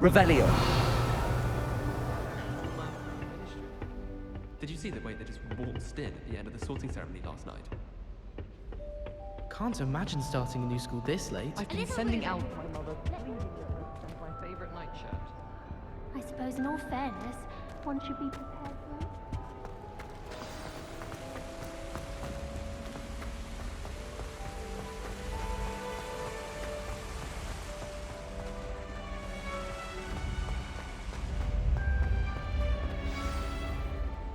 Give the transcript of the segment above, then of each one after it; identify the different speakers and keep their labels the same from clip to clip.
Speaker 1: Revelio.
Speaker 2: Did you see the way they just waltzed in at the end of the sorting ceremony last night?
Speaker 3: Can't imagine starting a new school this late.
Speaker 4: I've been sending out my mother my favourite nightshirt.
Speaker 5: I suppose in all fairness, one should be prepared for it.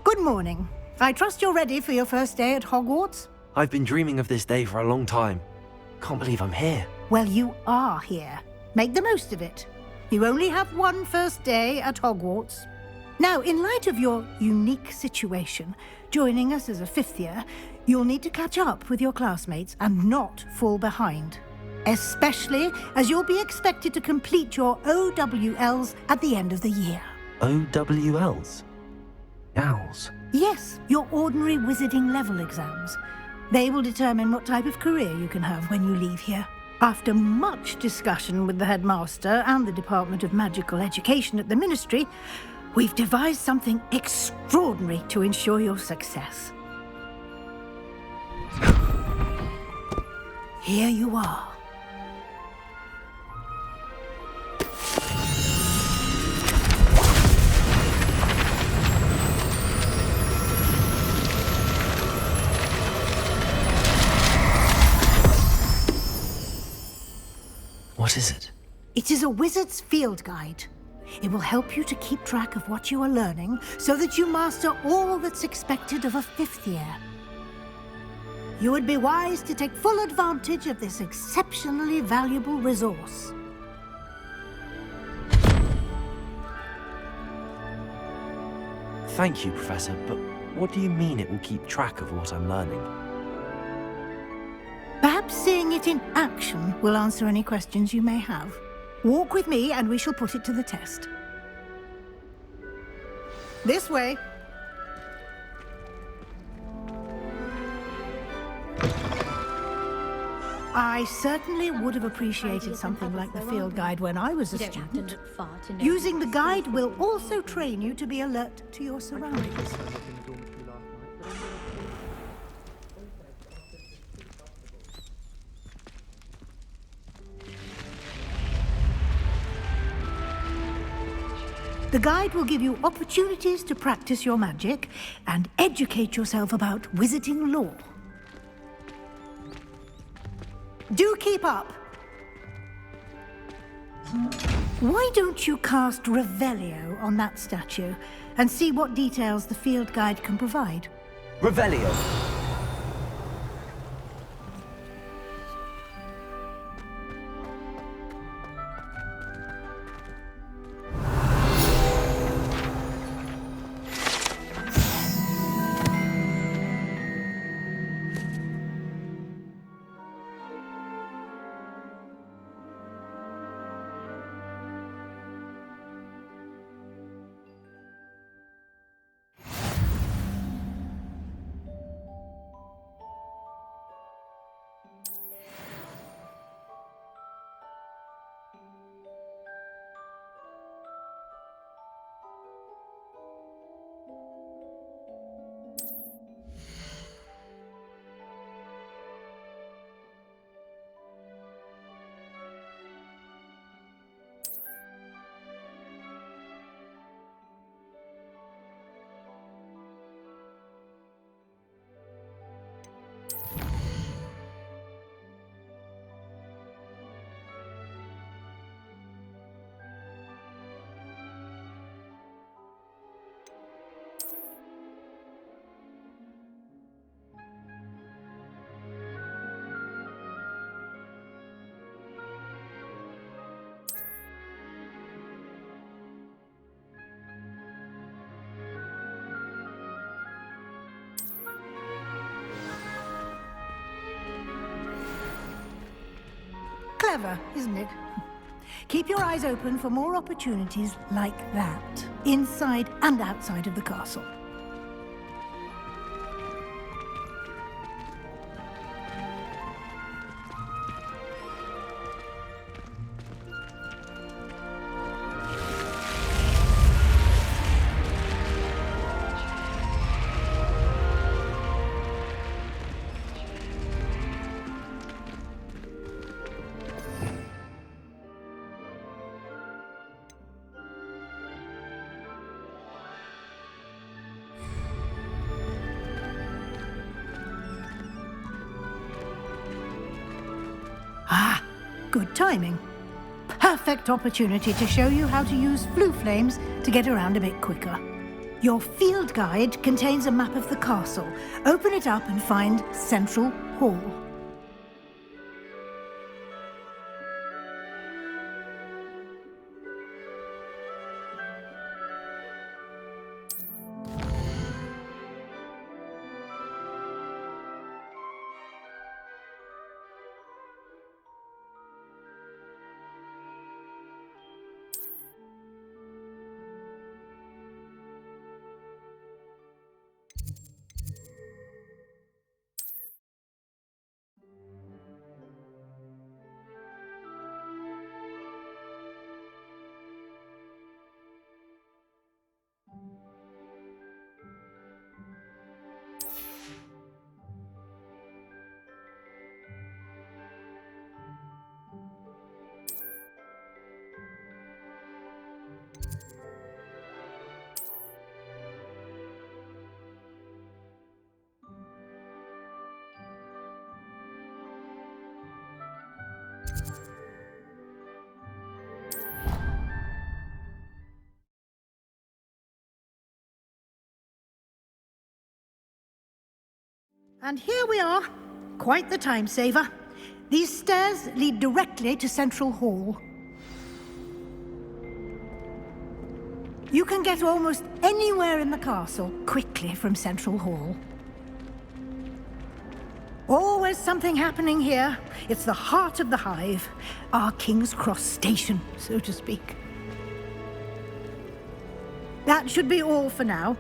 Speaker 6: Good morning. I trust you're ready for your first day at Hogwarts?
Speaker 1: I've been dreaming of this day for a long time. Can't believe I'm here.
Speaker 6: Well, you are here. Make the most of it. You only have one first day at Hogwarts. Now, in light of your unique situation, joining us as a fifth year, you'll need to catch up with your classmates and not fall behind. Especially as you'll be expected to complete your OWLs at the end of the year.
Speaker 1: OWLs? Owls?
Speaker 6: Yes, your ordinary wizarding level exams. They will determine what type of career you can have when you leave here. After much discussion with the headmaster and the Department of Magical Education at the Ministry, we've devised something extraordinary to ensure your success. Here you are.
Speaker 1: What is it?
Speaker 6: It is a wizard's field guide. It will help you to keep track of what you are learning so that you master all that's expected of a fifth year. You would be wise to take full advantage of this exceptionally valuable resource.
Speaker 1: Thank you, Professor, but what do you mean it will keep track of what I'm learning?
Speaker 6: Perhaps seeing it in action will answer any questions you may have. Walk with me and we shall put it to the test. This way. I certainly would have appreciated something like the field guide when I was a student. Using the guide will also train you to be alert to your surroundings. The guide will give you opportunities to practice your magic and educate yourself about wizarding lore. Do keep up! Why don't you cast Revelio on that statue and see what details the field guide can provide?
Speaker 1: Revelio.
Speaker 6: Clever, isn't it? Keep your eyes open for more opportunities like that, inside and outside of the castle. Good timing. Perfect opportunity to show you how to use flue flames to get around a bit quicker. Your field guide contains a map of the castle. Open it up and find Central Hall. And here we are. Quite the time saver. These stairs lead directly to Central Hall. You can get almost anywhere in the castle quickly from Central Hall. Always something happening here. It's the heart of the hive, our King's Cross station, so to speak. That should be all for now.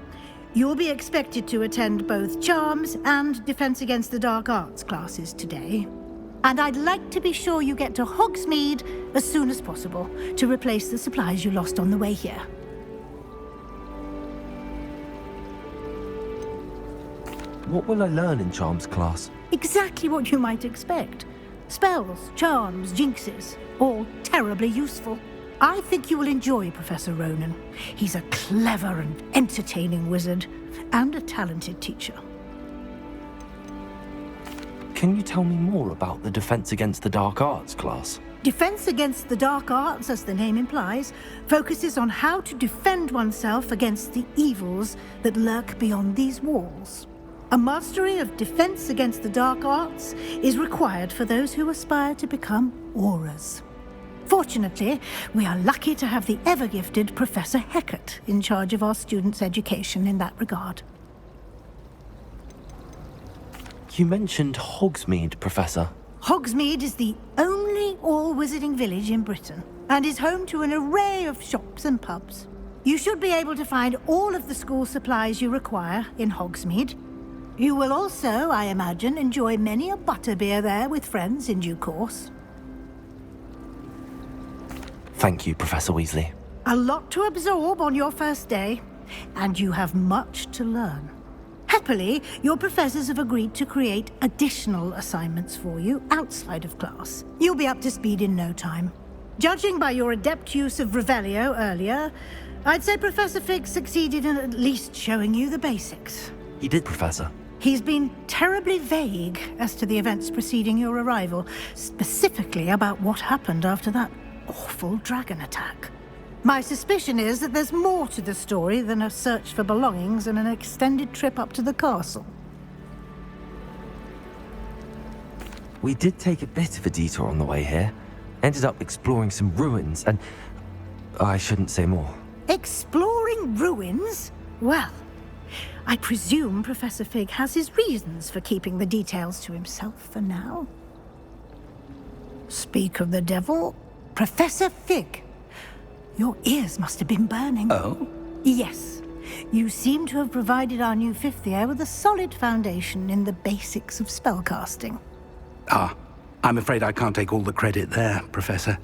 Speaker 6: You'll be expected to attend both Charms and Defense Against the Dark Arts classes today. And I'd like to be sure you get to Hogsmeade as soon as possible to replace the supplies you lost on the way here.
Speaker 1: What will I learn in Charms class?
Speaker 6: Exactly what you might expect. Spells, charms, jinxes, all terribly useful. I think you will enjoy Professor Ronan. He's a clever and entertaining wizard, and a talented teacher.
Speaker 1: Can you tell me more about the Defense Against the Dark Arts class?
Speaker 6: Defense Against the Dark Arts, as the name implies, focuses on how to defend oneself against the evils that lurk beyond these walls. A mastery of Defense Against the Dark Arts is required for those who aspire to become auras. Fortunately, we are lucky to have the ever-gifted Professor Hecat in charge of our students' education in that regard.
Speaker 1: You mentioned Hogsmeade, Professor.
Speaker 6: Hogsmeade is the only all-wizarding village in Britain and is home to an array of shops and pubs. You should be able to find all of the school supplies you require in Hogsmeade. You will also, I imagine, enjoy many a butterbeer there with friends in due course.
Speaker 1: Thank you, Professor Weasley.
Speaker 6: A lot to absorb on your first day, and you have much to learn. Happily, your professors have agreed to create additional assignments for you outside of class. You'll be up to speed in no time. Judging by your adept use of Revelio earlier, I'd say Professor Fig succeeded in at least showing you the basics.
Speaker 1: He did, Professor.
Speaker 6: He's been terribly vague as to the events preceding your arrival, specifically about what happened after that awful dragon attack. My suspicion is that there's more to the story than a search for belongings and an extended trip up to the castle.
Speaker 1: We did take a bit of a detour on the way here. Ended up exploring some ruins and... I shouldn't say more.
Speaker 6: Exploring ruins? Well, I presume Professor Fig has his reasons for keeping the details to himself for now. Speak of the devil, Professor Fig. Your ears must have been burning.
Speaker 7: Oh?
Speaker 6: Yes. You seem to have provided our new fifth year with a solid foundation in the basics of spellcasting.
Speaker 7: Ah, I'm afraid I can't take all the credit there, Professor.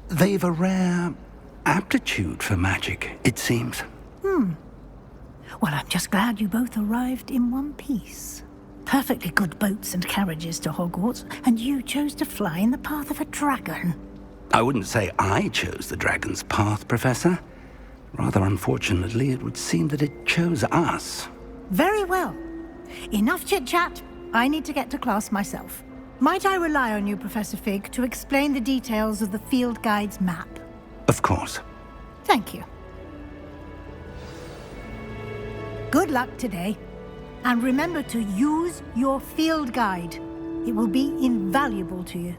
Speaker 7: They've a rare aptitude for magic, it seems.
Speaker 6: Well, I'm just glad you both arrived in one piece. Perfectly good boats and carriages to Hogwarts, and you chose to fly in the path of a dragon.
Speaker 7: I wouldn't say I chose the dragon's path, Professor. Rather unfortunately, it would seem that it chose us.
Speaker 6: Very well. Enough chit-chat. I need to get to class myself. Might I rely on you, Professor Fig, to explain the details of the field guide's map?
Speaker 7: Of course.
Speaker 6: Thank you. Good luck today. And remember to use your field guide. It will be invaluable to you.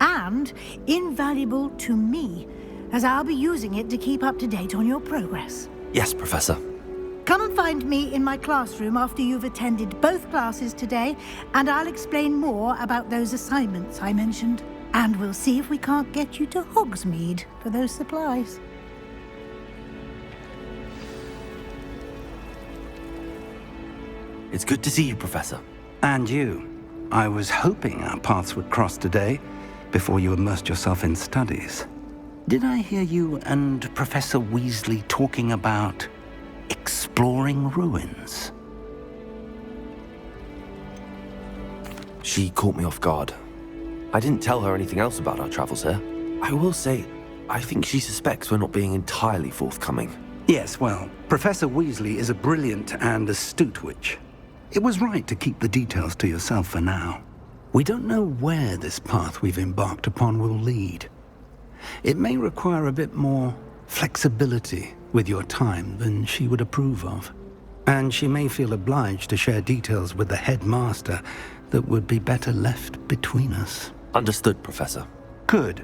Speaker 6: And invaluable to me, as I'll be using it to keep up to date on your progress.
Speaker 1: Yes, Professor.
Speaker 6: Come and find me in my classroom after you've attended both classes today, and I'll explain more about those assignments I mentioned. And we'll see if we can't get you to Hogsmeade for those supplies.
Speaker 1: It's good to see you, Professor.
Speaker 7: And you. I was hoping our paths would cross today, before you immersed yourself in studies. Did I hear you and Professor Weasley talking about exploring ruins?
Speaker 1: She caught me off guard. I didn't tell her anything else about our travels here. I will say, I think she suspects we're not being entirely forthcoming.
Speaker 7: Yes, well, Professor Weasley is a brilliant and astute witch. It was right to keep the details to yourself for now. We don't know where this path we've embarked upon will lead. It may require a bit more flexibility with your time than she would approve of. And she may feel obliged to share details with the headmaster that would be better left between us.
Speaker 1: Understood, Professor.
Speaker 7: Good.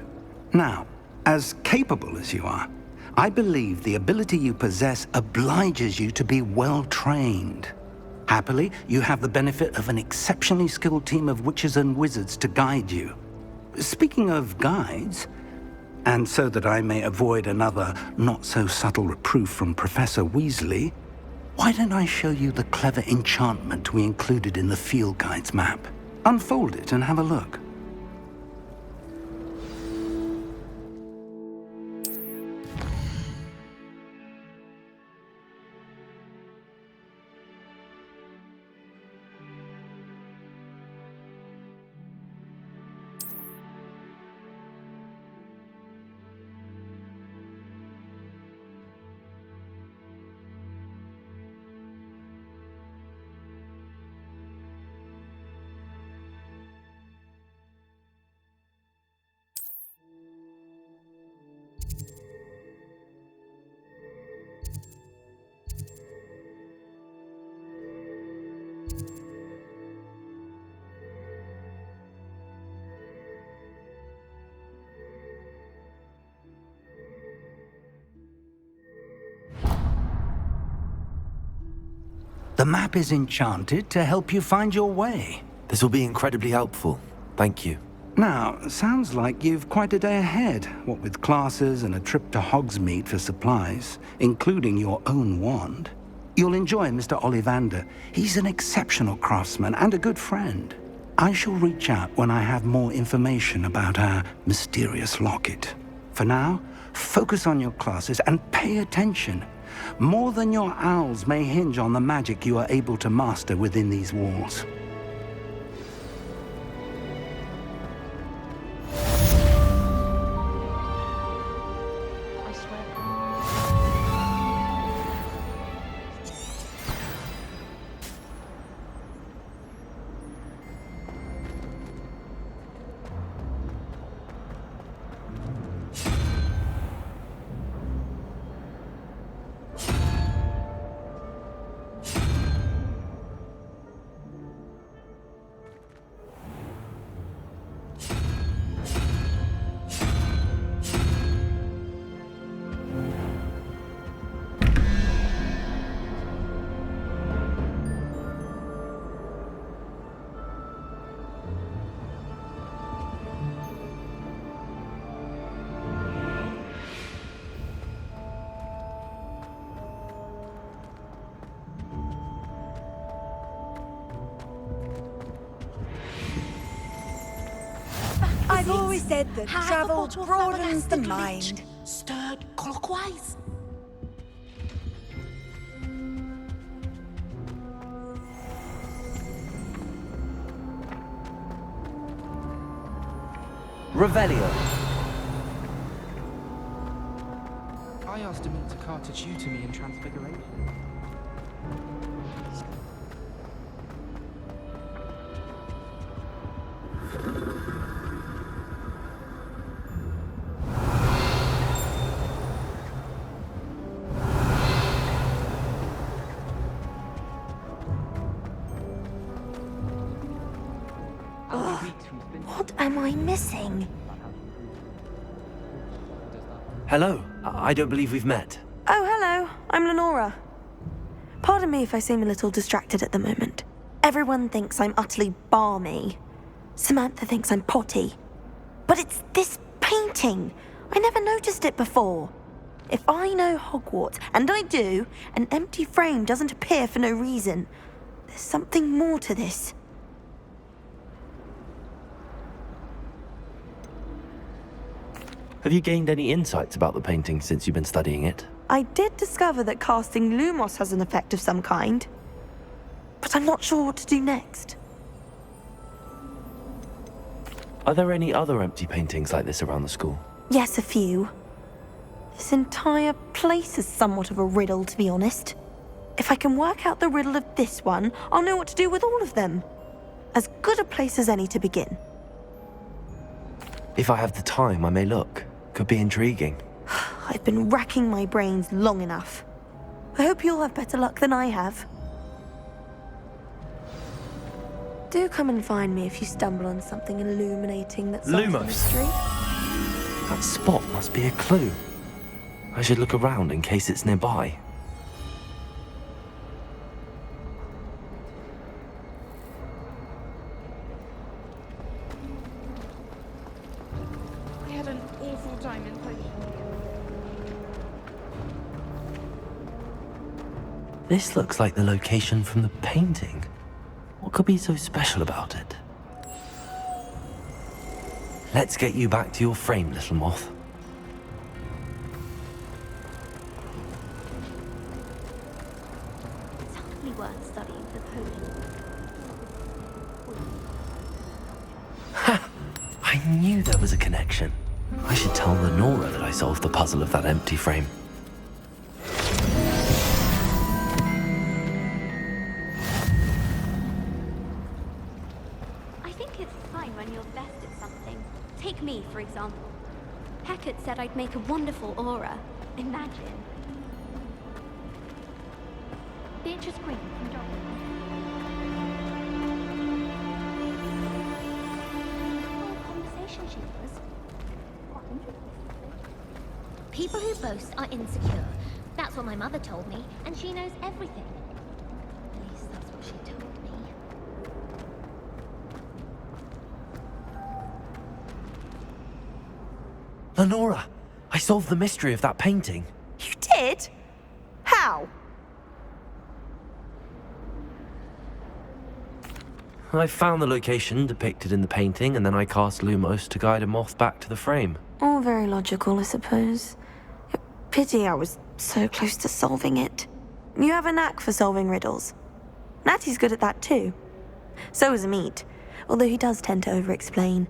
Speaker 7: Now, as capable as you are, I believe the ability you possess obliges you to be well trained. Happily, you have the benefit of an exceptionally skilled team of witches and wizards to guide you. Speaking of guides, and so that I may avoid another not-so-subtle reproof from Professor Weasley, why don't I show you the clever enchantment we included in the field guide's map? Unfold it and have a look. The map is enchanted to help you find your way.
Speaker 1: This will be incredibly helpful. Thank you.
Speaker 7: Now, sounds like you've quite a day ahead, what with classes and a trip to Hogsmeade for supplies, including your own wand. You'll enjoy Mr. Ollivander. He's an exceptional craftsman and a good friend. I shall reach out when I have more information about our mysterious locket. For now, focus on your classes and pay attention. More than your owls may hinge on the magic you are able to master within these walls.
Speaker 4: I swear.
Speaker 8: I've always said that
Speaker 5: Half a
Speaker 8: travel
Speaker 5: bottle of
Speaker 8: broadens the
Speaker 5: everlasting
Speaker 8: mind.
Speaker 5: bleach, stirred clockwise.
Speaker 1: Revelio.
Speaker 3: I asked Demeter Carr to tutor me in Transfiguration.
Speaker 8: What am I missing?
Speaker 1: Hello. I don't believe we've met.
Speaker 9: Oh, hello. I'm Lenora. Pardon me if I seem a little distracted at the moment. Everyone thinks I'm utterly balmy. Samantha thinks I'm potty. But it's this painting. I never noticed it before. If I know Hogwarts, and I do, an empty frame doesn't appear for no reason. There's something more to this.
Speaker 1: Have you gained any insights about the painting since you've been studying it?
Speaker 9: I did discover that casting Lumos has an effect of some kind. But I'm not sure what to do next.
Speaker 1: Are there any other empty paintings like this around the school?
Speaker 9: Yes, a few. This entire place is somewhat of a riddle, to be honest. If I can work out the riddle of this one, I'll know what to do with all of them. As good a place as any to begin.
Speaker 1: If I have the time, I may look. Could be intriguing.
Speaker 9: I've been racking my brains long enough. I hope you'll have better luck than I have. Do come and find me if you stumble on something illuminating that solves the
Speaker 1: Lumos.
Speaker 9: mystery.
Speaker 1: That spot must be a clue. I should look around in case it's nearby.
Speaker 3: I had an awful time in potion.
Speaker 1: This looks like the location from the painting. What could be so special about it? Let's get you back to your frame, little moth.
Speaker 5: It's hardly worth studying for potions.
Speaker 1: I knew there was a connection. I should tell Lenora that I solved the puzzle of that empty frame.
Speaker 5: I think it's fine when you're best at something. Take me, for example. Hackett said I'd make a wonderful aura. Imagine. Beatrice Green from Dorothy. Conversation she was. Quite interesting. People who boast are insecure. That's what my mother told me, and she knows everything. At least that's what she told me.
Speaker 1: Lenora, I solved the mystery of that painting.
Speaker 9: You did? How?
Speaker 1: I found the location depicted in the painting, and then I cast Lumos to guide a moth back to the frame.
Speaker 9: All very logical, I suppose. Pity I was so close to solving it. You have a knack for solving riddles. Natty's good at that too. So is Amit, although he does tend to over-explain.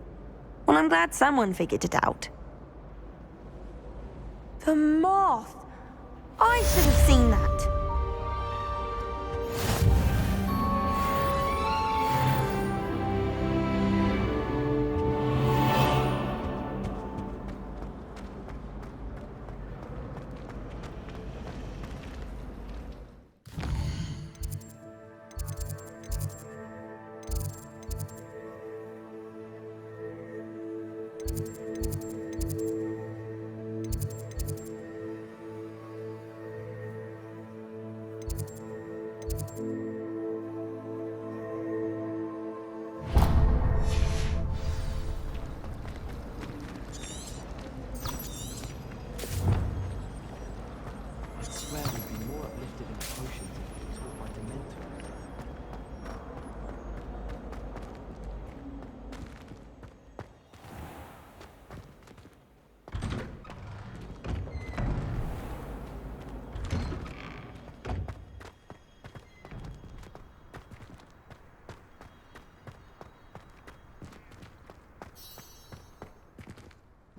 Speaker 9: Well, I'm glad someone figured it out. The moth! I should have seen that.
Speaker 2: I swear we'd be more uplifted in potions if it was taught by Dementors.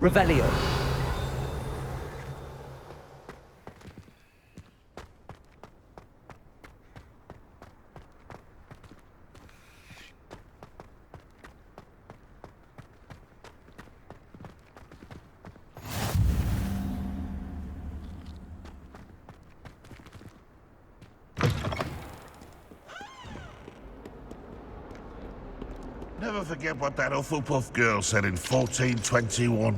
Speaker 1: Revelio.
Speaker 10: Never forget what that Hufflepuff girl said in 1421.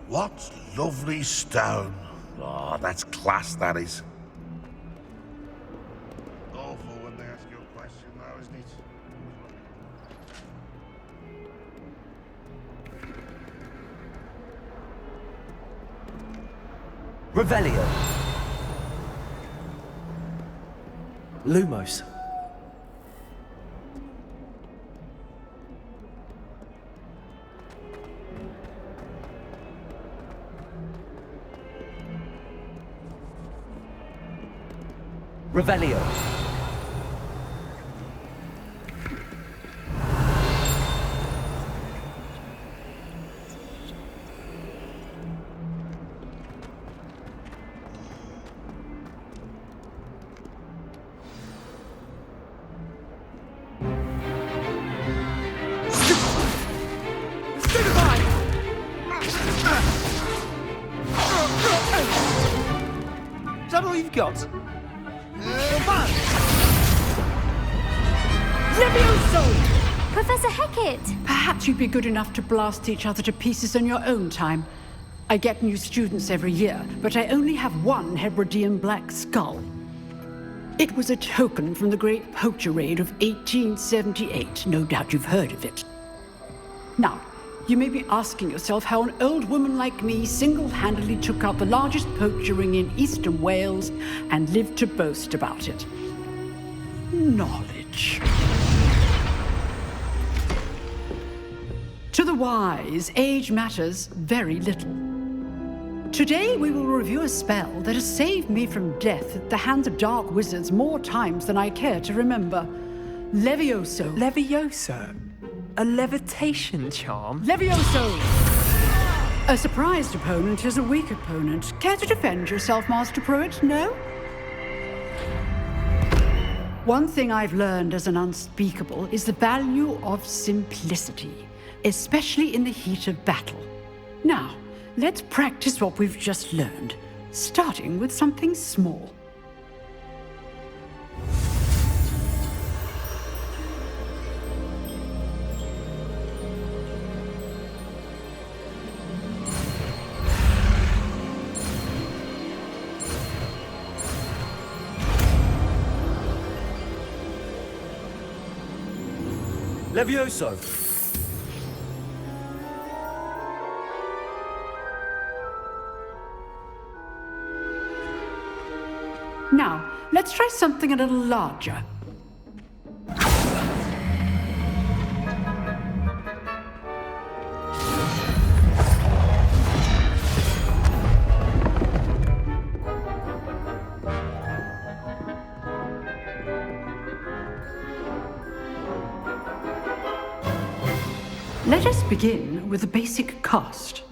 Speaker 10: What lovely stone. Oh, that's class, that is. Awful when they ask you a question, though, isn't it?
Speaker 1: Revelio. Lumos. Revelio. Is that all you've got?
Speaker 5: Professor Hecat!
Speaker 11: Perhaps you'd be good enough to blast each other to pieces on your own time. I get new students every year, but I only have one Hebridean black skull. It was a token from the Great Poacher Raid of 1878. No doubt you've heard of it. Now, you may be asking yourself how an old woman like me single-handedly took out the largest poacher ring in eastern Wales and lived to boast about it. Knowledge. To the wise, age matters very little. Today we will review a spell that has saved me from death at the hands of dark wizards more times than I care to remember. Levioso.
Speaker 3: Levioso? A levitation charm?
Speaker 11: Levioso! A surprised opponent is a weak opponent. Care to defend yourself, Master Pruitt? No? One thing I've learned as an unspeakable is the value of simplicity, especially in the heat of battle. Now, let's practice what we've just learned, starting with something small.
Speaker 1: Levioso.
Speaker 11: Now, let's try something a little larger. Let us begin with the basic cast.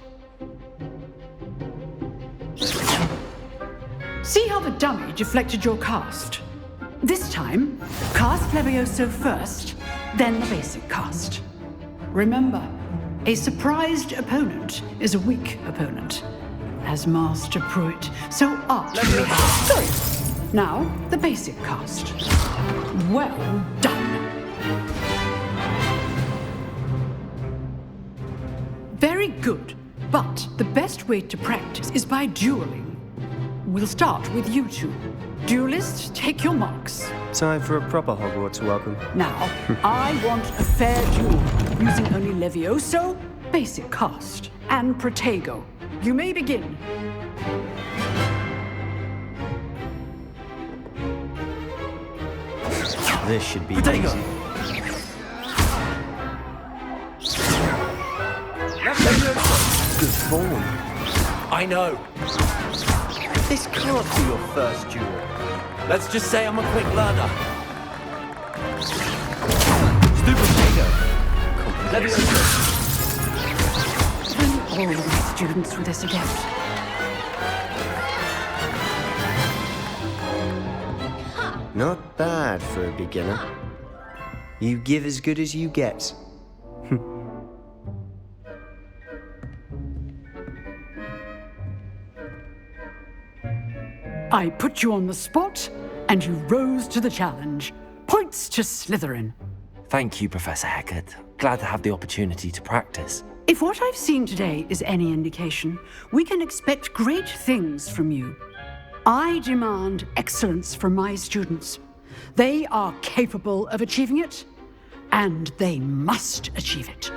Speaker 11: See how the dummy deflected your cast? This time, cast Levioso first, then the basic cast. Remember, a surprised opponent is a weak opponent, as Master Pruitt so artfully has. Sorry. Now, the basic cast. Well done. Very good, but the best way to practice is by dueling. We'll start with you two. Duelists, take your marks.
Speaker 12: Time for a proper Hogwarts welcome.
Speaker 11: Now, I want a fair duel, using only Levioso, basic cast, and Protego. You may begin.
Speaker 12: This should be
Speaker 1: Protego.
Speaker 12: easy.
Speaker 1: Good form. I know. This can't be your first duel. Let's just say I'm a quick learner. Stupid Protego. Levioso.
Speaker 11: All of my students with this adept.
Speaker 12: Not bad for a beginner. You give as good as you get.
Speaker 11: I put you on the spot, and you rose to the challenge. Points to Slytherin.
Speaker 1: Thank you, Professor Hecat. Glad to have the opportunity to practice.
Speaker 11: If what I've seen today is any indication, we can expect great things from you. I demand excellence from my students. They are capable of achieving it, and they must achieve it.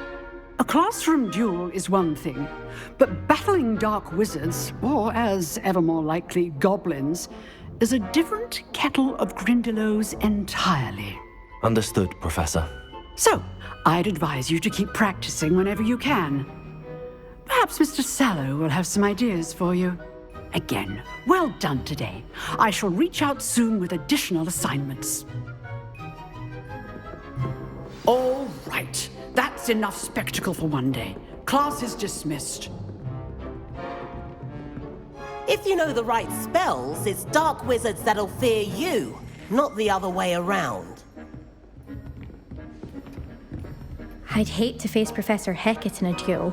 Speaker 11: A classroom duel is one thing, but battling dark wizards, or as ever more likely, goblins, is a different kettle of Grindylows entirely.
Speaker 1: Understood, Professor.
Speaker 11: So, I'd advise you to keep practicing whenever you can. Perhaps Mr. Sallow will have some ideas for you. Again, well done today. I shall reach out soon with additional assignments. All right. That's enough spectacle for one day. Class is dismissed.
Speaker 13: If you know the right spells, it's dark wizards that'll fear you, not the other way around.
Speaker 14: I'd hate to face Professor Hecat in a duel.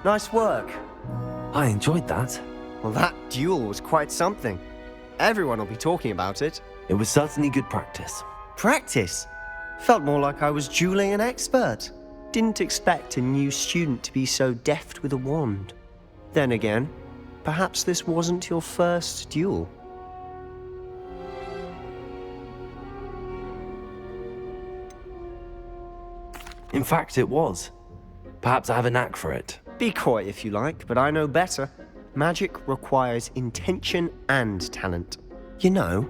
Speaker 12: Nice work.
Speaker 1: I enjoyed that.
Speaker 12: Well, that duel was quite something. Everyone will be talking about it.
Speaker 1: It was certainly good practice.
Speaker 12: Practice? Felt more like I was dueling an expert. Didn't expect a new student to be so deft with a wand. Then again, perhaps this wasn't your first duel.
Speaker 1: In fact, it was. Perhaps I have a knack for it.
Speaker 12: Be coy if you like, but I know better. Magic requires intention and talent. You know,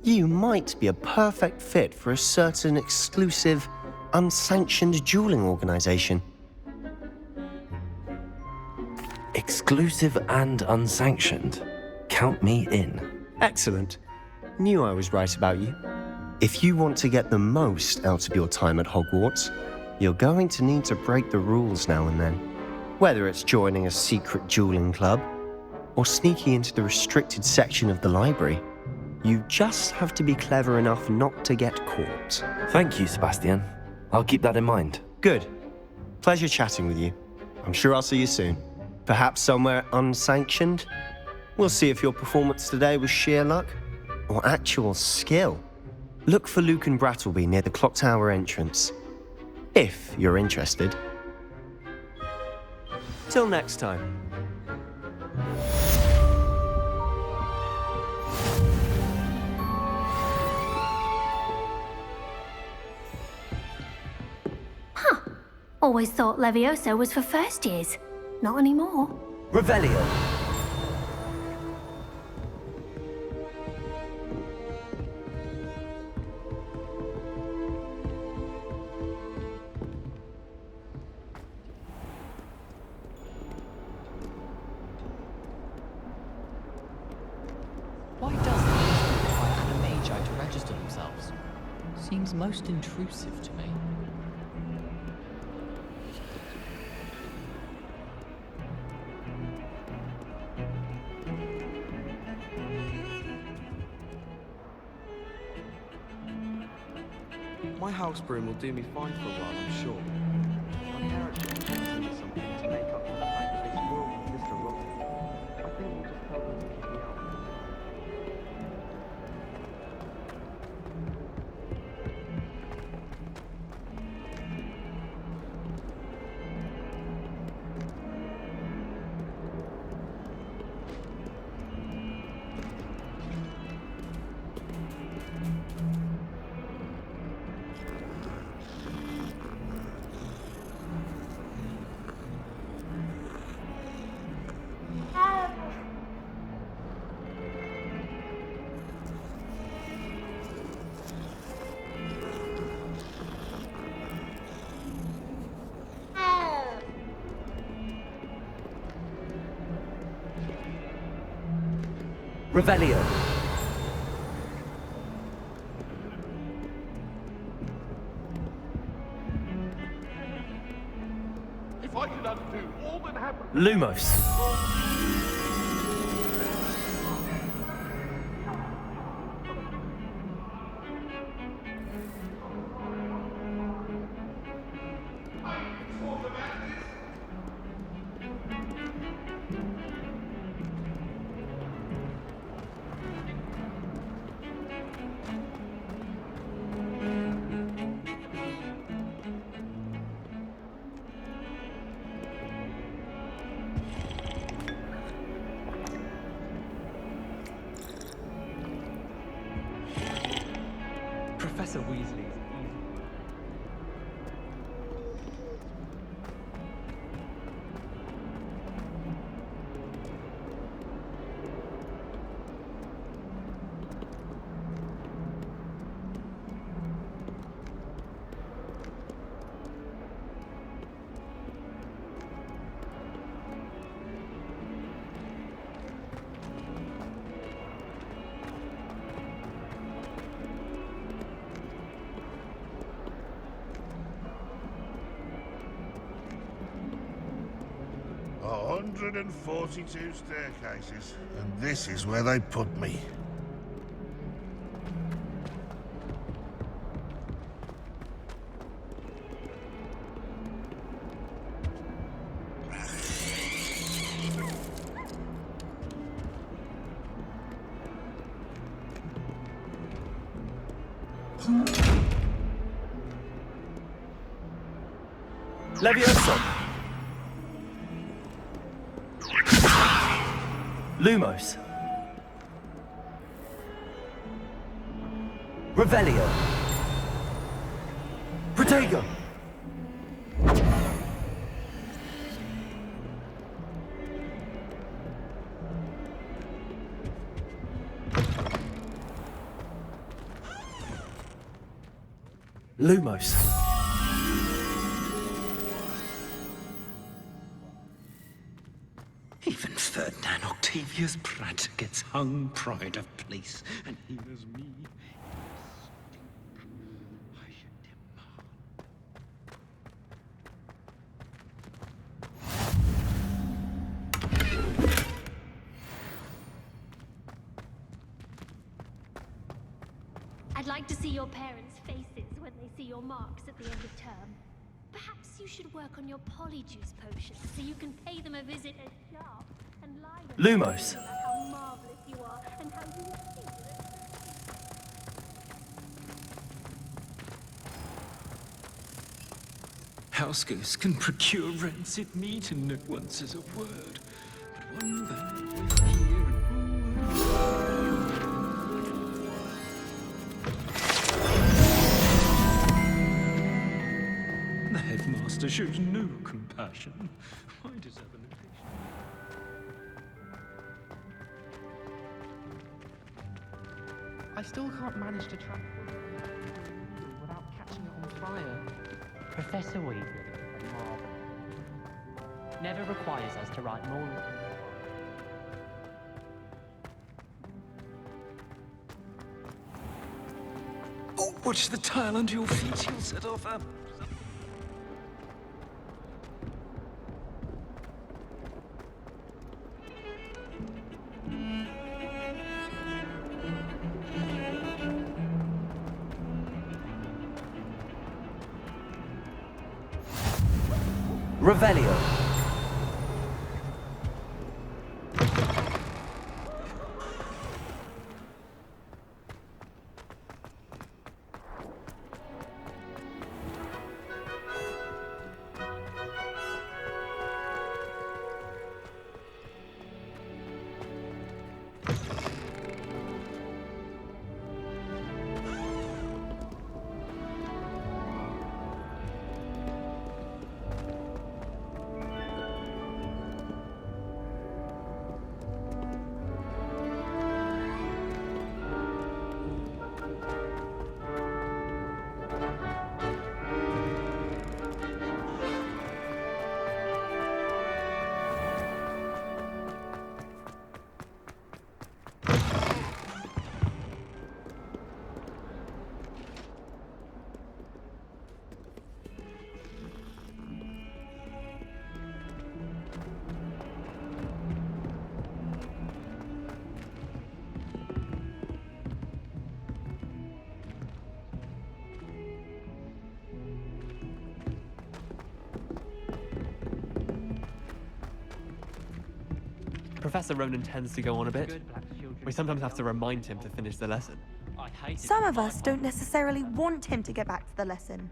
Speaker 12: you might be a perfect fit for a certain exclusive, unsanctioned dueling organization.
Speaker 1: Exclusive and unsanctioned. Count me in.
Speaker 12: Excellent. Knew I was right about you. If you want to get the most out of your time at Hogwarts, you're going to need to break the rules now and then. Whether it's joining a secret dueling club or sneaking into the restricted section of the library, you just have to be clever enough not to get caught.
Speaker 1: Thank you, Sebastian. I'll keep that in mind.
Speaker 12: Good. Pleasure chatting with you. I'm sure I'll see you soon. Perhaps somewhere unsanctioned? We'll see if your performance today was sheer luck or actual skill. Look for Luke and Brattleby near the clock tower entrance, if you're interested. Till next time.
Speaker 5: Always thought Levioso was for first years. Not anymore.
Speaker 1: Revelio.
Speaker 2: Why does the require animagi to register themselves? Seems most intrusive to me.
Speaker 15: My house broom will do me fine for a while, I'm sure. My character needs something to make up for the fact that they spoiled Mr. Rotten. I think we'll just tell them to kick me out.
Speaker 1: Revelio.
Speaker 10: If I could undo all that happened...
Speaker 1: Lumos.
Speaker 2: Professor Weasley.
Speaker 10: Oh, 142 staircases, and this is where they put me.
Speaker 1: Levioso! Lumos. Revelio. Protego. Lumos.
Speaker 16: Even Ferdinand Octavius Pratt gets hung pride of place, and here's me.
Speaker 5: I'd like to see your parents' faces when they see your marks at the end of term. Perhaps you should work on your polyjuice potion so you can pay them a visit as sharp and lie with them
Speaker 1: Lumos.
Speaker 5: about how marvelous you are and how you feel.
Speaker 16: Housegoose can procure rancid meat and no one says a word. But one day we're here and the headmaster shows no compassion. Why does Evelyn?
Speaker 3: I still can't manage to track without catching it on fire.
Speaker 17: Professor Weasley is a marvel. Never requires us to write more.
Speaker 16: Oh, watch the tile under your feet. You'll set off a...
Speaker 1: Revelio.
Speaker 15: Professor Ronan tends to go on a bit. We sometimes have to remind him to finish the lesson.
Speaker 9: Some of us don't necessarily want him to get back to the lesson.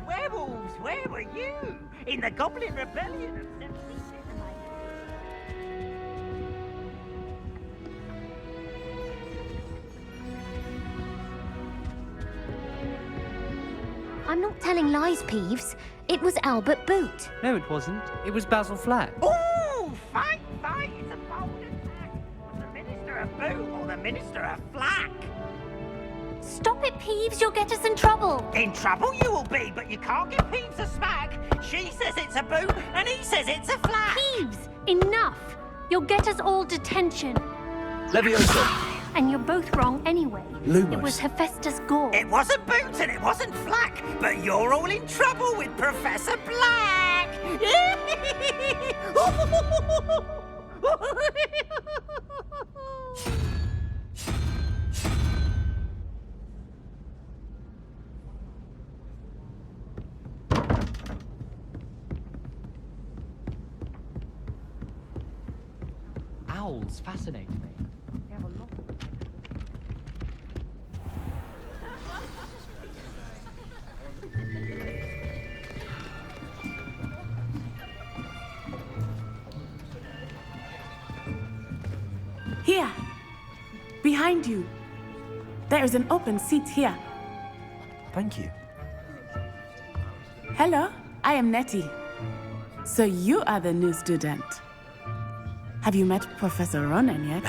Speaker 18: Werewolves, where were you? In the Goblin Rebellion of 76.
Speaker 5: I'm not telling lies, Peeves. It was Albert Boot.
Speaker 17: No, it wasn't. It was Basil Flack.
Speaker 18: Ooh, fight, it's a bold attack. Was the Minister a Boot or the Minister a Flack?
Speaker 5: Stop it, Peeves. You'll get us in trouble.
Speaker 18: In trouble you will be, but you can't give Peeves a smack. She says it's a Boot and he says it's a Flack.
Speaker 5: Peeves, enough. You'll get us all detention.
Speaker 1: Leviosa.
Speaker 5: And you're both wrong anyway.
Speaker 1: Lumos.
Speaker 5: It was Hephaestus Gore.
Speaker 18: It wasn't Boot and it wasn't Flack, but you're all in trouble with Professor Black.
Speaker 17: Owls fascinate me. They have a lot of
Speaker 19: Here, behind you. There is an open seat here.
Speaker 1: Thank you.
Speaker 19: Hello, I am Nettie. So you are the new student. Have you met Professor Ronan yet?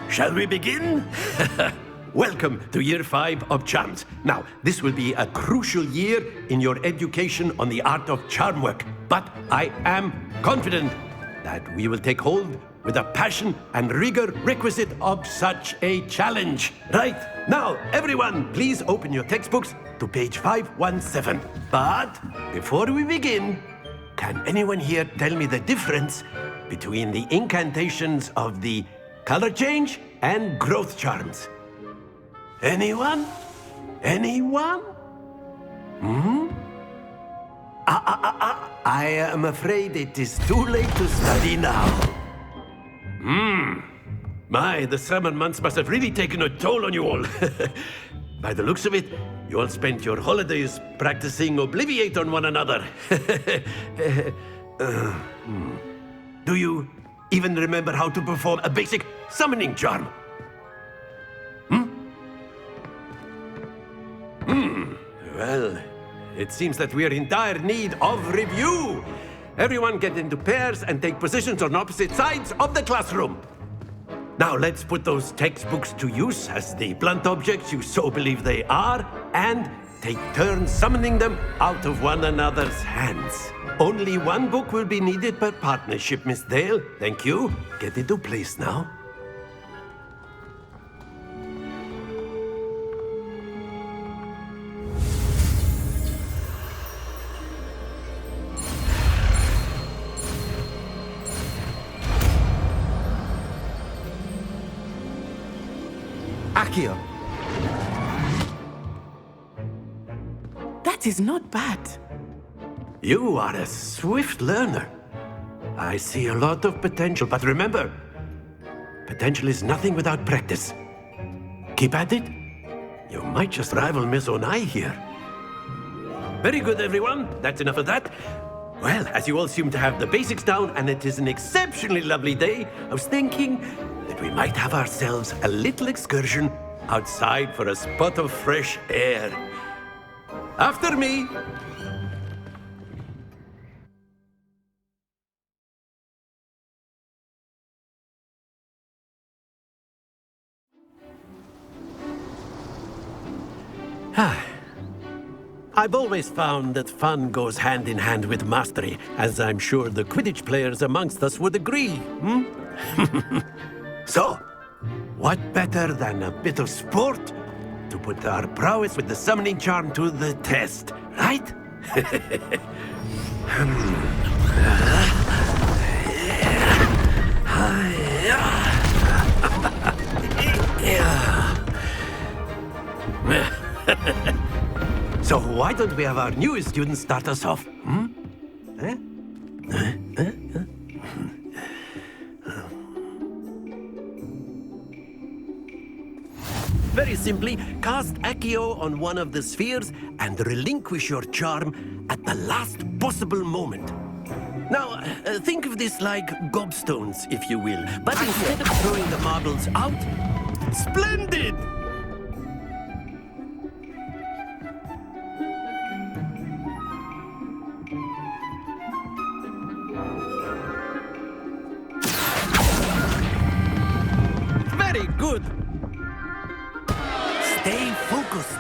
Speaker 20: Shall we begin? Welcome to Year 5 of Charms. Now, this will be a crucial year in your education on the art of charm work, but I am confident that we will take hold with the passion and rigor requisite of such a challenge. Right, now, everyone, please open your textbooks to page 517. But before we begin, can anyone here tell me the difference between the incantations of the color change and growth charms? Anyone? Anyone? I am afraid it is too late to study now. My, the summer months must have really taken a toll on you all. By the looks of it, you all spent your holidays practicing Obliviate on one another. Do you even remember how to perform a basic summoning charm? Well, it seems that we are in dire need of review. Everyone get into pairs and take positions on opposite sides of the classroom. Now let's put those textbooks to use as the blunt objects you so believe they are, and take turns summoning them out of one another's hands. Only one book will be needed per partnership, Miss Dale. Thank you. Get into place now.
Speaker 1: Accio.
Speaker 19: That is not bad.
Speaker 20: You are a swift learner. I see a lot of potential, but remember, potential is nothing without practice. Keep at it. You might just rival Miss Onai here. Very good, everyone. That's enough of that. Well, as you all seem to have the basics down, and it is an exceptionally lovely day, I was thinking that we might have ourselves a little excursion outside for a spot of fresh air. After me. I've always found that fun goes hand in hand with mastery, as I'm sure the Quidditch players amongst us would agree. So, what better than a bit of sport to put our prowess with the summoning charm to the test, right? why don't we have our newest student start us off? Very simply, cast Accio on one of the spheres and relinquish your charm at the last possible moment. Now, think of this like gobstones, if you will. But instead of throwing the marbles out, splendid! Very good! Stay focused.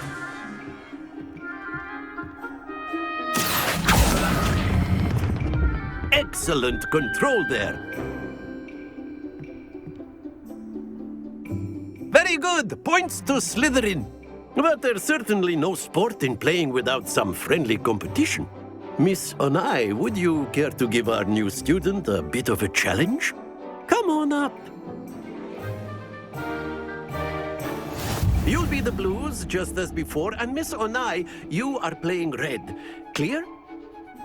Speaker 20: Excellent control there. Very good. Points to Slytherin. But there's certainly no sport in playing without some friendly competition. Miss Onai, would you care to give our new student a bit of a challenge? Come on up. You'll be the blues, just as before, and Miss Onai, you are playing red. Clear?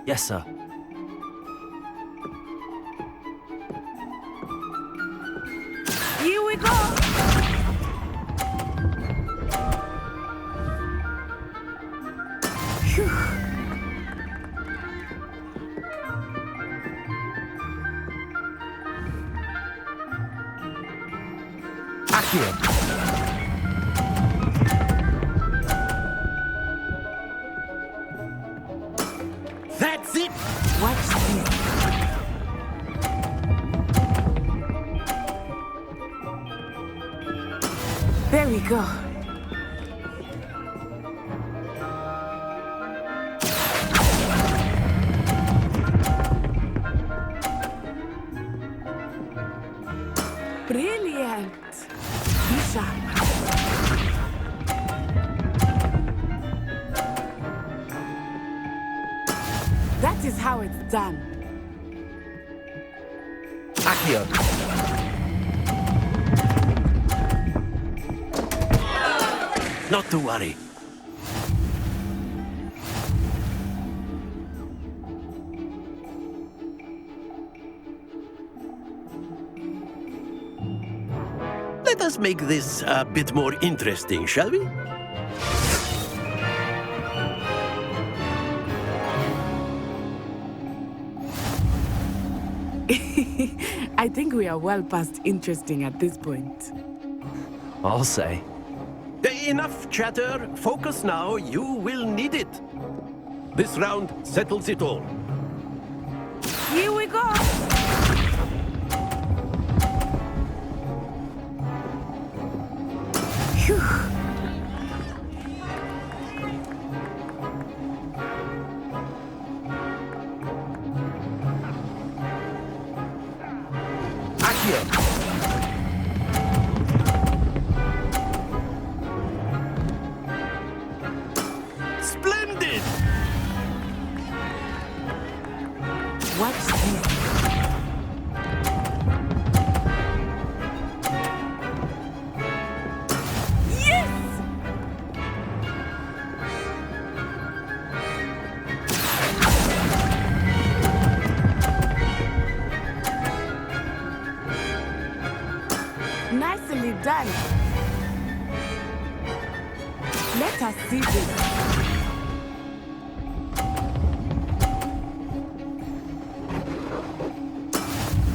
Speaker 1: Yes, sir.
Speaker 19: Here we go! Phew.
Speaker 1: Accio.
Speaker 20: That's it!
Speaker 19: Watch this. There we go. Brilliant. Be sharp. That is how it's done.
Speaker 1: Accio.
Speaker 20: Not to worry. Let us make this a bit more interesting, shall we?
Speaker 19: I think we are well past interesting at this point.
Speaker 1: I'll say.
Speaker 20: Enough chatter. Focus now. You will need it. This round settles it all.
Speaker 19: Here we go. Phew.
Speaker 1: Accio.
Speaker 20: Splendid!
Speaker 19: Watch this. Yes! Nicely done. Let us see this.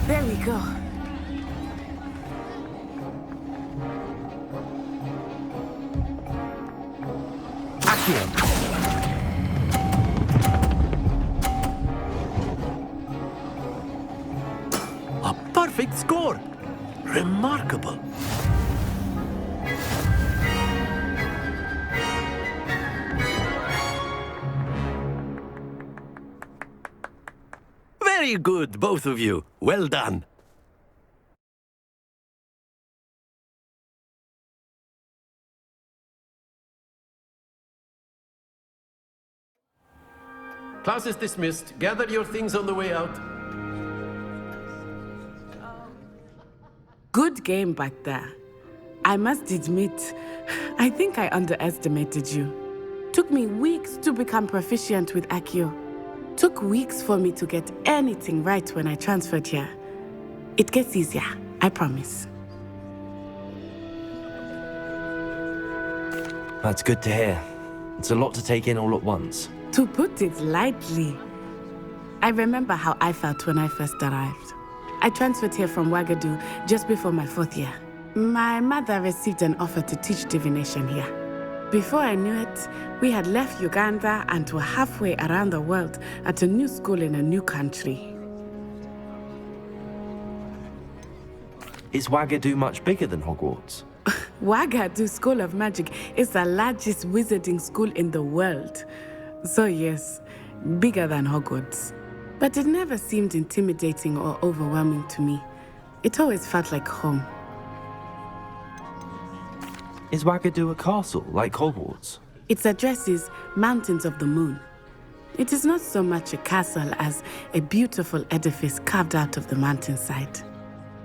Speaker 19: There we go.
Speaker 1: Accio.
Speaker 20: A perfect score. Remarkable. Very good, both of you. Well done. Class is dismissed. Gather your things on the way out.
Speaker 19: Good game back there. I must admit, I think I underestimated you. Took me weeks to become proficient with Accio. Took weeks for me to get anything right when I transferred here. It gets easier, I promise.
Speaker 1: That's good to hear. It's a lot to take in all at once.
Speaker 19: To put it lightly, I remember how I felt when I first arrived. I transferred here from Ouagadougou just before my 4th year. My mother received an offer to teach divination here. Before I knew it, we had left Uganda and were halfway around the world at a new school in a new country.
Speaker 1: Is Ouagadougou much bigger than Hogwarts?
Speaker 19: Ouagadougou School of Magic is the largest wizarding school in the world. So yes, bigger than Hogwarts. But it never seemed intimidating or overwhelming to me. It always felt like home.
Speaker 1: Is Ouagadougou a castle, like Hogwarts?
Speaker 19: Its address is Mountains of the Moon. It is not so much a castle as a beautiful edifice carved out of the mountainside.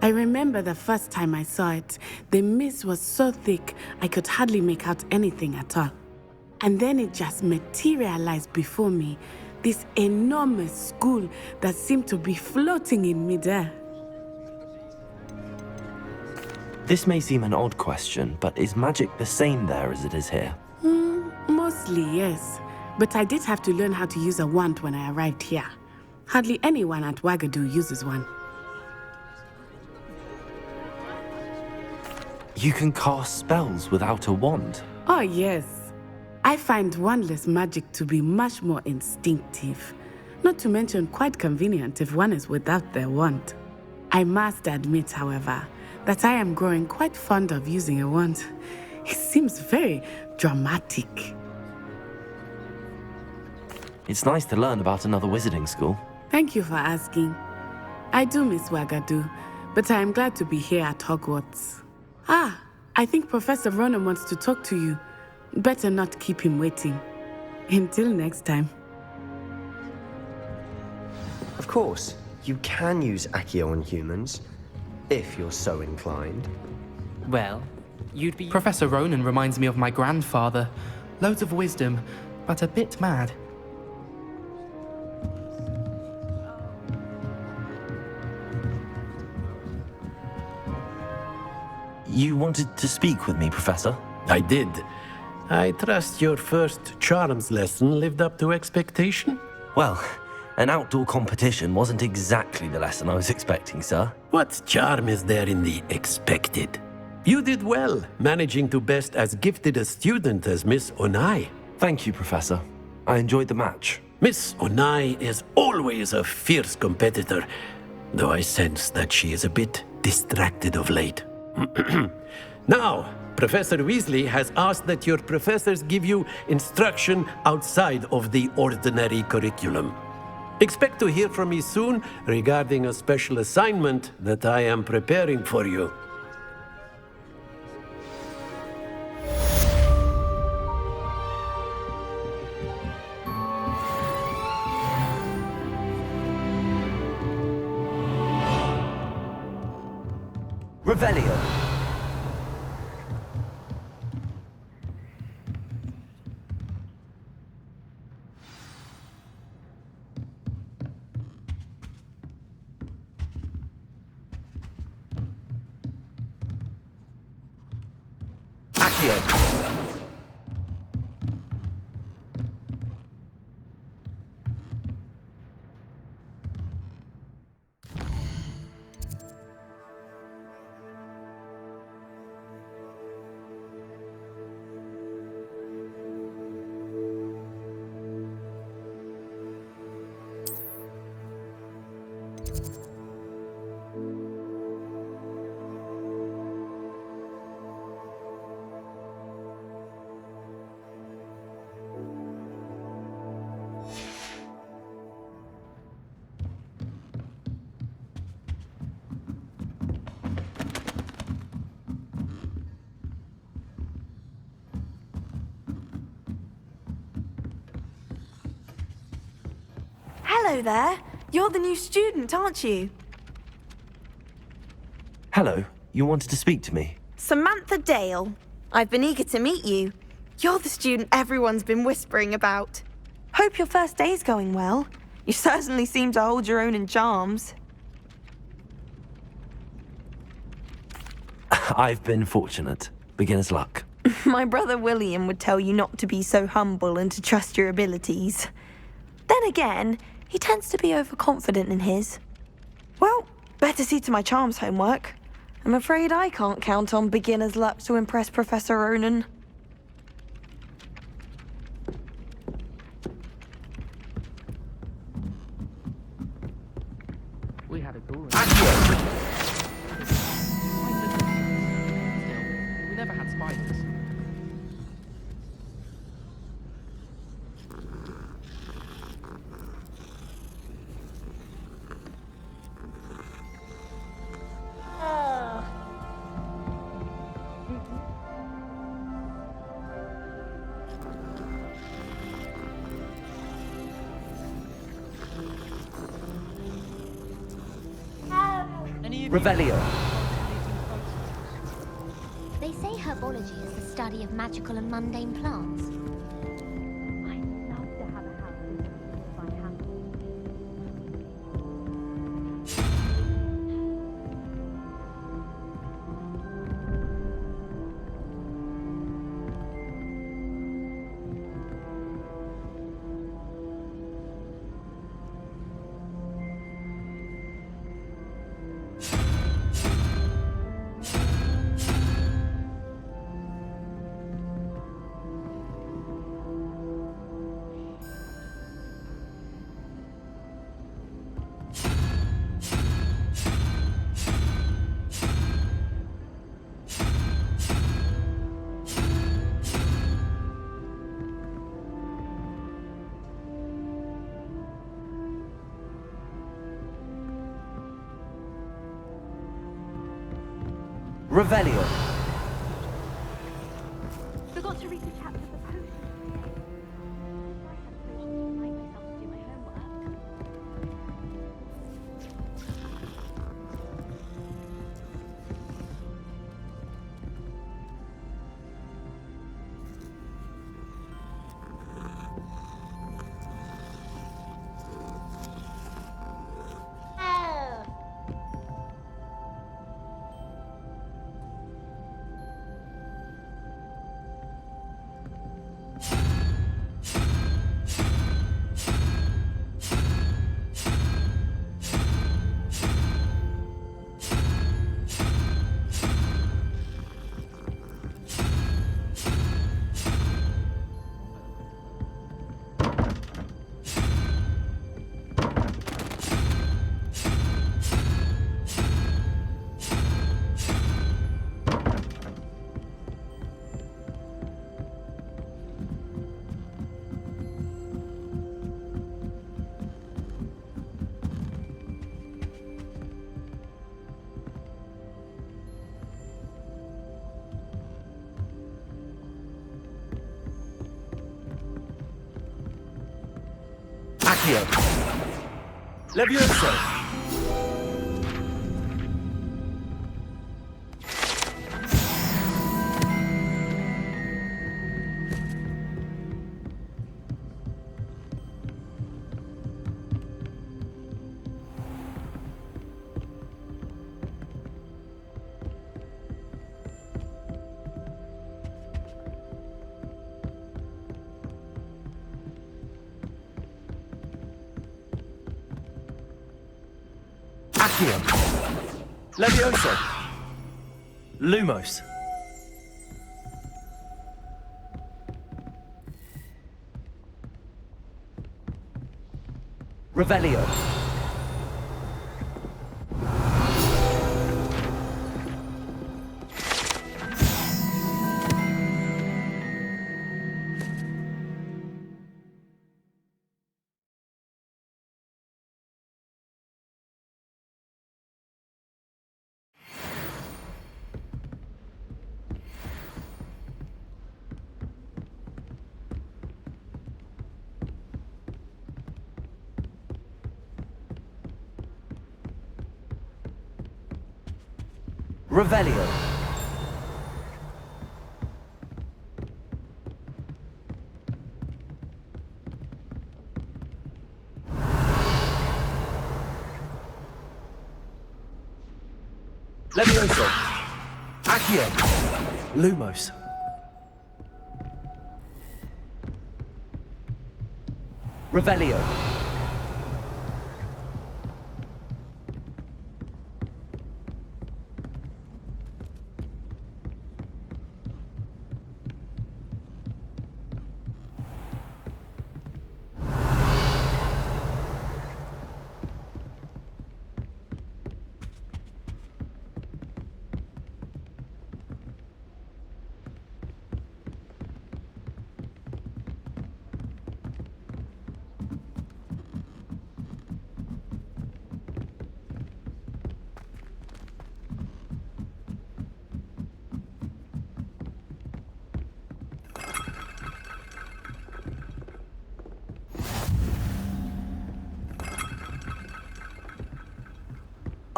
Speaker 19: I remember the first time I saw it, the mist was so thick I could hardly make out anything at all. And then it just materialized before me, this enormous school that seemed to be floating in midair.
Speaker 1: This may seem an odd question, but is magic the same there as it is here?
Speaker 19: Mostly, yes. But I did have to learn how to use a wand when I arrived here. Hardly anyone at Ouagadougou uses one.
Speaker 1: You can cast spells without a wand?
Speaker 19: Oh, yes. I find wandless magic to be much more instinctive. Not to mention quite convenient if one is without their wand. I must admit, however, that I am growing quite fond of using a wand. It seems very dramatic.
Speaker 1: It's nice to learn about another wizarding school.
Speaker 19: Thank you for asking. I do miss Ouagadougou, but I am glad to be here at Hogwarts. Ah, I think Professor Ronan wants to talk to you. Better not keep him waiting. Until next time.
Speaker 12: Of course, you can use Accio on humans, if you're so inclined.
Speaker 17: Well, you'd be...
Speaker 2: Professor Ronan reminds me of my grandfather. Loads of wisdom, but a bit mad.
Speaker 1: You wanted to speak with me, Professor?
Speaker 20: I did. I trust your first charms lesson lived up to expectation?
Speaker 1: Well, an outdoor competition wasn't exactly the lesson I was expecting, sir.
Speaker 20: What charm is there in the expected? You did well, managing to best as gifted a student as Miss Onai.
Speaker 1: Thank you, Professor. I enjoyed the match.
Speaker 20: Miss Onai is always a fierce competitor, though I sense that she is a bit distracted of late. Now, Professor Weasley has asked that your professors give you instruction outside of the ordinary curriculum. Expect to hear from me soon regarding a special assignment that I am preparing for you.
Speaker 1: Revelio. Accio.
Speaker 9: Hello there. You're the new student, aren't you?
Speaker 1: Hello. You wanted to speak to me?
Speaker 9: Samantha Dale. I've been eager to meet you. You're the student everyone's been whispering about. Hope your first day's going well. You certainly seem to hold your own in charms.
Speaker 1: I've been fortunate. Beginner's luck.
Speaker 9: My brother William would tell you not to be so humble and to trust your abilities. Then again, he tends to be overconfident in his. Well, better see to my charms homework. I'm afraid I can't count on beginner's luck to impress Professor Ronan.
Speaker 2: We had a ghoul. We never had spiders.
Speaker 1: Revelio.
Speaker 5: They say herbology is the study of magical and mundane plants. I'd love to have a house in if I had
Speaker 1: Revelio.
Speaker 5: Forgot to read the chapter of the potion. I had potions to remind myself to do my homework.
Speaker 1: Accio. Levioso. Accio. Levioso. Lumos. Revelio. Revelio. Levioso. Accio. Lumos. Revelio.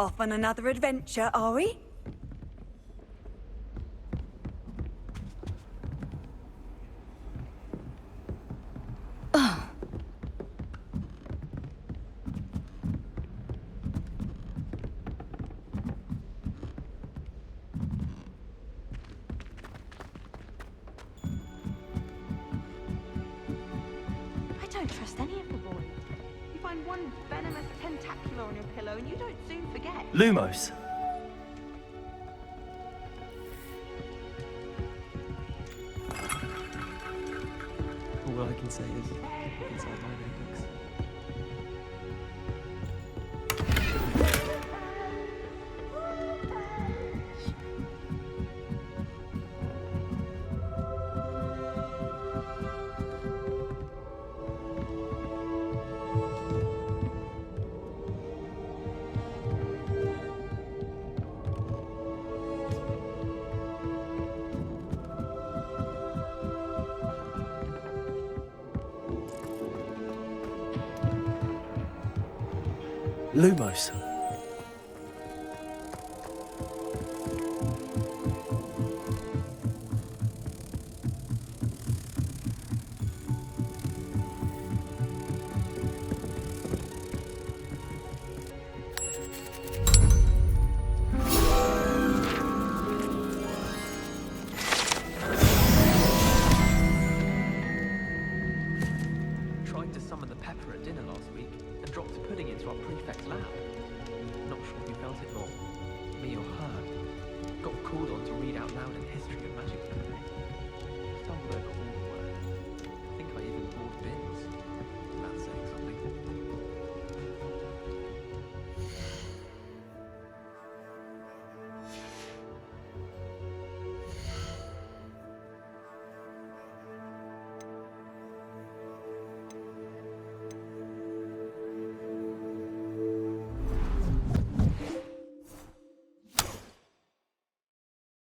Speaker 21: Off on another adventure, are we?
Speaker 3: I don't trust any of the boys. You find one venomous tentacular on your pillow and you don't soon forget.
Speaker 1: Lumos.
Speaker 15: All I can say is, inside my notebooks.
Speaker 1: Lumos.